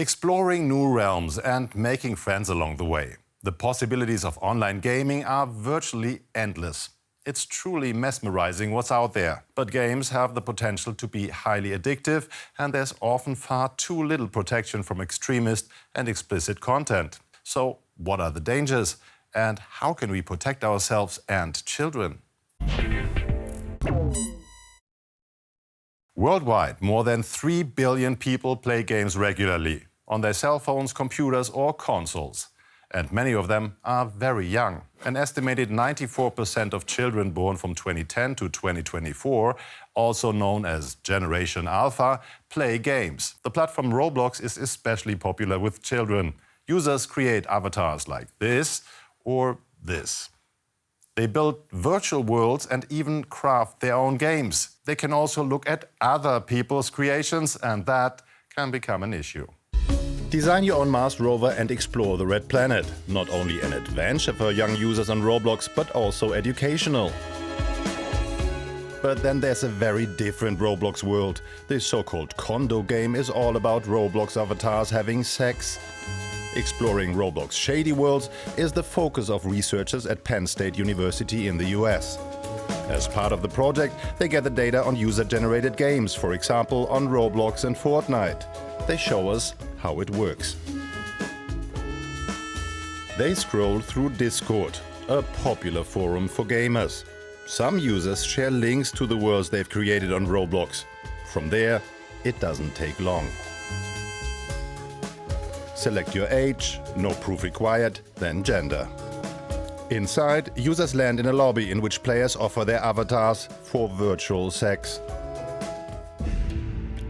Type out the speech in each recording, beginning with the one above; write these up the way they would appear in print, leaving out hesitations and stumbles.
Exploring new realms and making friends along the way. The possibilities of online gaming are virtually endless. It's truly mesmerizing what's out there. But games have the potential to be highly addictive, and there's often far too little protection from extremist and explicit content. So, what are the dangers? And how can we protect ourselves and children? Worldwide, more than 3 billion people play games regularly, on their cell phones, computers or consoles. And many of them are very young. An estimated 94% of children born from 2010 to 2024, also known as Generation Alpha, play games. The platform Roblox is especially popular with children. Users create avatars like this or this. They build virtual worlds and even craft their own games. They can also look at other people's creations, and that can become an issue. Design your own Mars rover and explore the Red Planet. Not only an adventure for young users on Roblox, but also educational. But then there's a very different Roblox world. This so-called condo game is all about Roblox avatars having sex. Exploring Roblox shady worlds is the focus of researchers at Penn State University in the US. As part of the project, they gather data on user-generated games, for example on Roblox and Fortnite. They show us how it works. They scroll through Discord, a popular forum for gamers. Some users share links to the worlds they've created on Roblox. From there, it doesn't take long. Select your age, no proof required, then gender. Inside, users land in a lobby in which players offer their avatars for virtual sex.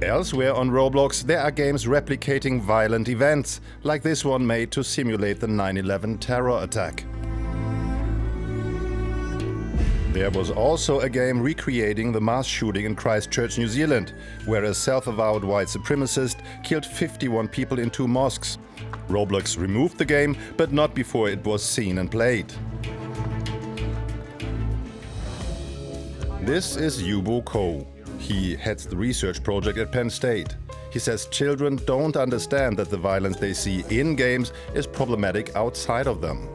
Elsewhere on Roblox, there are games replicating violent events, like this one made to simulate the 9/11 terror attack. There was also a game recreating the mass shooting in Christchurch, New Zealand, where a self-avowed white supremacist killed 51 people in 2 mosques. Roblox removed the game, but not before it was seen and played. This is Yubo Ko. He heads the research project at Penn State. He says children don't understand that the violence they see in games is problematic outside of them.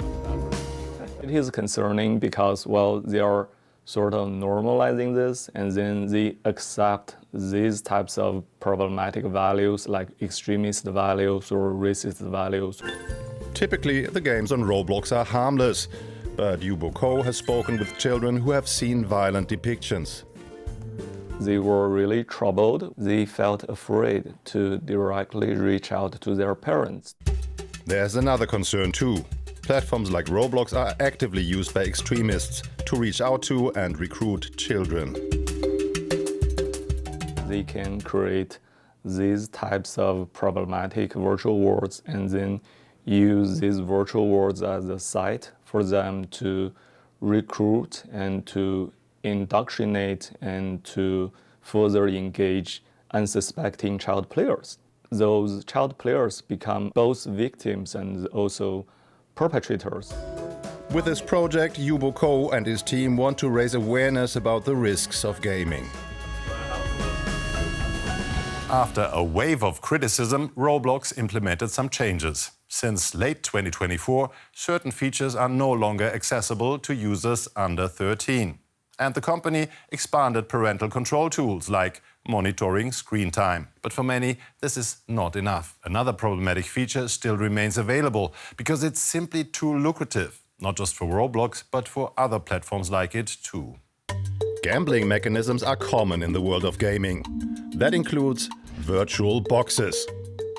It is concerning because, well, they are sort of normalizing this, and then they accept these types of problematic values like extremist values or racist values. Typically, the games on Roblox are harmless, but Yubo Ko has spoken with children who have seen violent depictions. They were really troubled. They felt afraid to directly reach out to their parents. There's another concern too. Platforms like Roblox are actively used by extremists to reach out to and recruit children. They can create these types of problematic virtual worlds and then use these virtual worlds as a site for them to recruit and to indoctrinate and to further engage unsuspecting child players. Those child players become both victims and also perpetrators. With this project, Yubo Ko and his team want to raise awareness about the risks of gaming. After a wave of criticism, Roblox implemented some changes. Since late 2024, certain features are no longer accessible to users under 13. And the company expanded parental control tools like monitoring screen time. But for many, this is not enough. Another problematic feature still remains available because it's simply too lucrative, not just for Roblox, but for other platforms like it too. Gambling mechanisms are common in the world of gaming. That includes virtual boxes,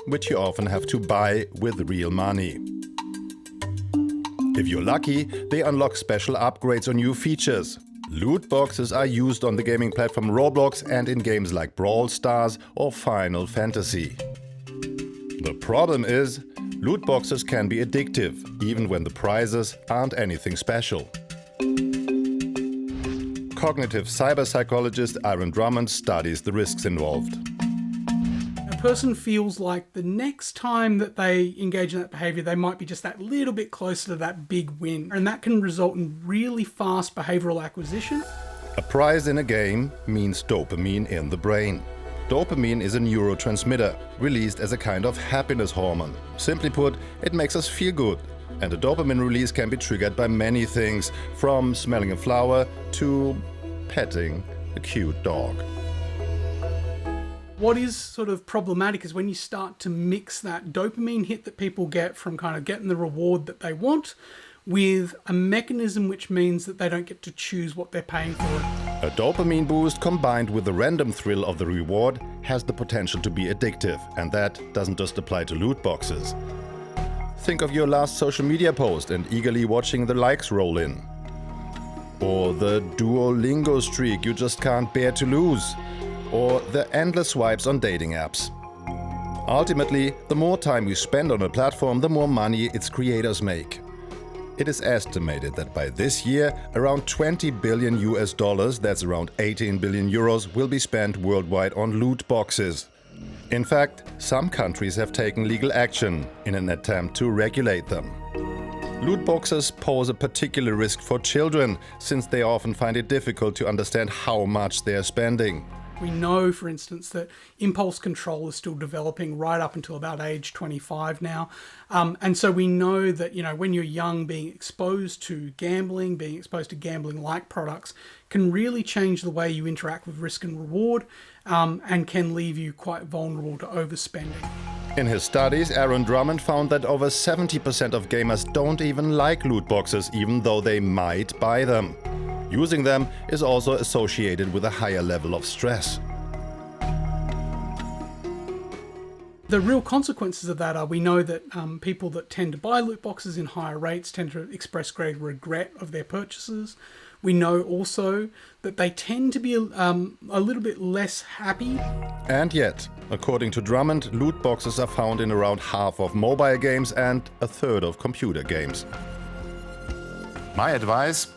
which you often have to buy with real money. If you're lucky, they unlock special upgrades or new features. Loot boxes are used on the gaming platform Roblox and in games like Brawl Stars or Final Fantasy. The problem is, loot boxes can be addictive, even when the prizes aren't anything special. Cognitive cyberpsychologist Aaron Drummond studies the risks involved. A person feels like the next time that they engage in that behavior, they might be just that little bit closer to that big win. And that can result in really fast behavioral acquisition. A prize in a game means dopamine in the brain. Dopamine is a neurotransmitter, released as a kind of happiness hormone. Simply put, it makes us feel good. And the dopamine release can be triggered by many things, from smelling a flower to petting a cute dog. What is sort of problematic is when you start to mix that dopamine hit that people get from kind of getting the reward that they want with a mechanism which means that they don't get to choose what they're paying for. A dopamine boost combined with the random thrill of the reward has the potential to be addictive, and that doesn't just apply to loot boxes. Think of your last social media post and eagerly watching the likes roll in. Or the Duolingo streak you just can't bear to lose. Or the endless swipes on dating apps. Ultimately, the more time you spend on a platform, the more money its creators make. It is estimated that by this year, around 20 billion US dollars, that's around 18 billion euros, will be spent worldwide on loot boxes. In fact, some countries have taken legal action in an attempt to regulate them. Loot boxes pose a particular risk for children, since they often find it difficult to understand how much they are spending. We know, for instance, that impulse control is still developing right up until about age 25 now. And so we know that, when you're young, being exposed to gambling, being exposed to gambling-like products can really change the way you interact with risk and reward, and can leave you quite vulnerable to overspending. In his studies, Aaron Drummond found that over 70% of gamers don't even like loot boxes, even though they might buy them. Using them is also associated with a higher level of stress. The real consequences of that are we know that people that tend to buy loot boxes in higher rates tend to express greater regret of their purchases. We know also that they tend to be a little bit less happy. And yet, according to Drummond, loot boxes are found in around half of mobile games and a third of computer games. My advice?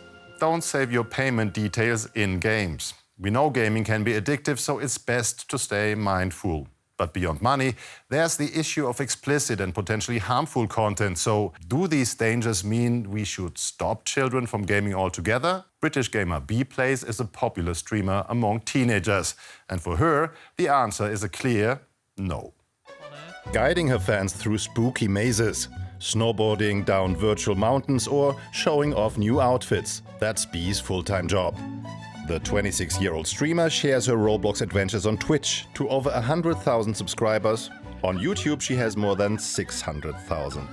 Don't save your payment details in games. We know gaming can be addictive, so it's best to stay mindful. But beyond money, there's the issue of explicit and potentially harmful content. So do these dangers mean we should stop children from gaming altogether? British gamer B Plays is a popular streamer among teenagers. And for her, the answer is a clear no. Guiding her fans through spooky mazes, snowboarding down virtual mountains or showing off new outfits. That's B's full-time job. The 26-year-old streamer shares her Roblox adventures on Twitch to over 100,000 subscribers. On YouTube, she has more than 600,000.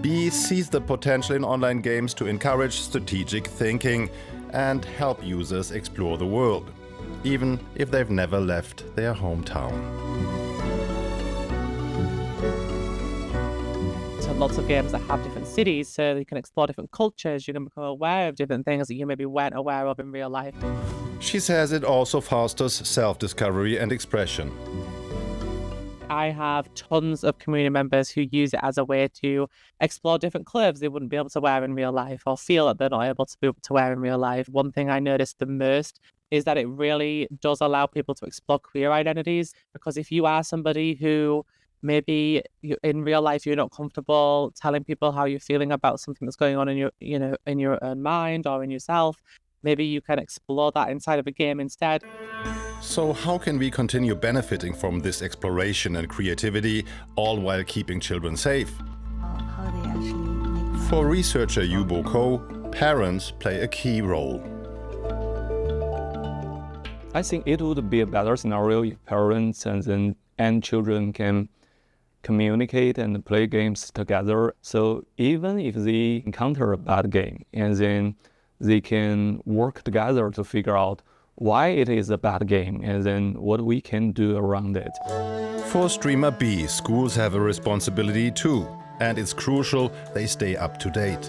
B sees the potential in online games to encourage strategic thinking and help users explore the world, even if they've never left their hometown. Lots of games that have different cities, so you can explore different cultures, you can become aware of different things that you maybe weren't aware of in real life. She says it also fosters self-discovery and expression. I have tons of community members who use it as a way to explore different clothes they wouldn't be able to wear in real life or feel that they're not able to wear in real life. One thing I noticed the most is that it really does allow people to explore queer identities, because if you are somebody who maybe in real life you're not comfortable telling people how you're feeling about something that's going on in your, in your own mind or in yourself, maybe you can explore that inside of a game instead. So how can we continue benefiting from this exploration and creativity, all while keeping children safe? How they actually make. For researcher Yubo Ko, parents play a key role. I think it would be a better scenario if parents and children can communicate and play games together. So even if they encounter a bad game, and then they can work together to figure out why it is a bad game and then what we can do around it. For streamer B, schools have a responsibility too, and it's crucial they stay up to date.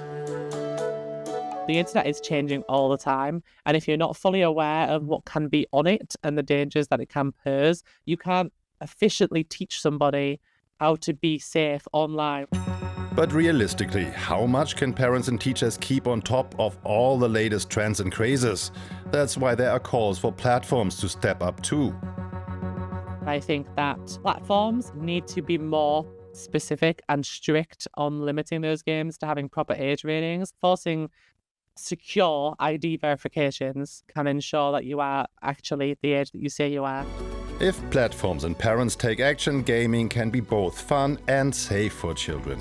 The internet is changing all the time, and if you're not fully aware of what can be on it and the dangers that it can pose, you can't efficiently teach somebody how to be safe online. But realistically, how much can parents and teachers keep on top of all the latest trends and crazes? That's why there are calls for platforms to step up too. I think that platforms need to be more specific and strict on limiting those games to having proper age ratings. Forcing secure ID verifications can ensure that you are actually the age that you say you are. If platforms and parents take action, gaming can be both fun and safe for children.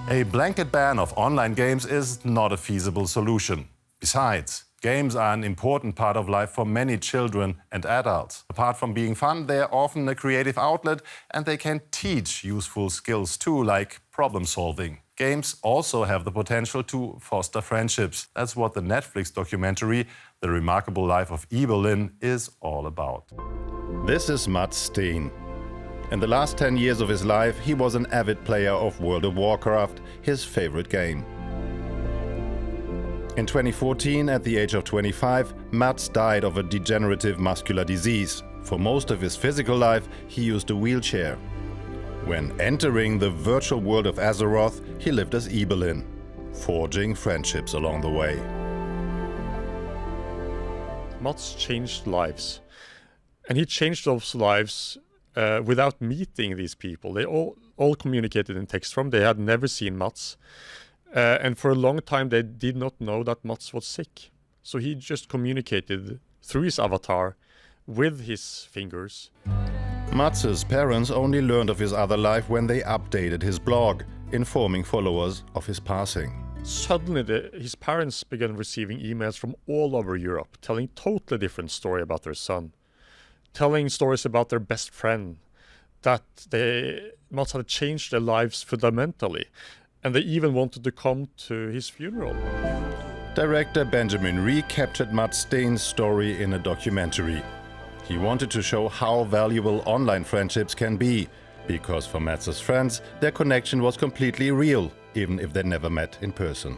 A blanket ban of online games is not a feasible solution. Besides, games are an important part of life for many children and adults. Apart from being fun, they are often a creative outlet and they can teach useful skills too, like problem solving. Games also have the potential to foster friendships. That's what the Netflix documentary, The Remarkable Life of Evelyn, is all about. This is Mats Steen. In the last 10 years of his life, he was an avid player of World of Warcraft, his favorite game. In 2014, at the age of 25, Mats died of a degenerative muscular disease. For most of his physical life, he used a wheelchair. When entering the virtual world of Azeroth, he lived as Evelyn, forging friendships along the way. Mats changed lives. And he changed those lives without meeting these people. They all communicated in text form. They had never seen Mats. And for a long time, they did not know that Mats was sick. So he just communicated through his avatar with his fingers. Mats's parents only learned of his other life when they updated his blog, informing followers of his passing. Suddenly, his parents began receiving emails from all over Europe, telling totally different story about their son. Telling stories about their best friend, that Mats had changed their lives fundamentally. And they even wanted to come to his funeral. Director Benjamin Ree captured Mats Steen's story in a documentary. He wanted to show how valuable online friendships can be, because for Mats's friends, their connection was completely real, even if they never met in person.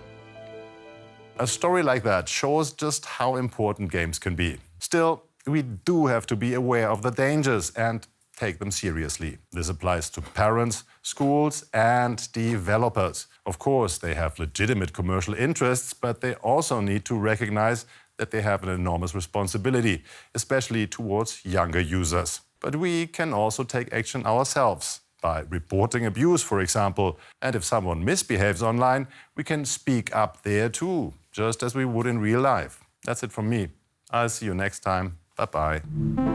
A story like that shows just how important games can be. Still, we do have to be aware of the dangers and take them seriously. This applies to parents, schools, and developers. Of course, they have legitimate commercial interests, but they also need to recognize that they have an enormous responsibility, especially towards younger users. But we can also take action ourselves by reporting abuse, for example. And if someone misbehaves online, we can speak up there too, just as we would in real life. That's it from me. I'll see you next time. Bye-bye.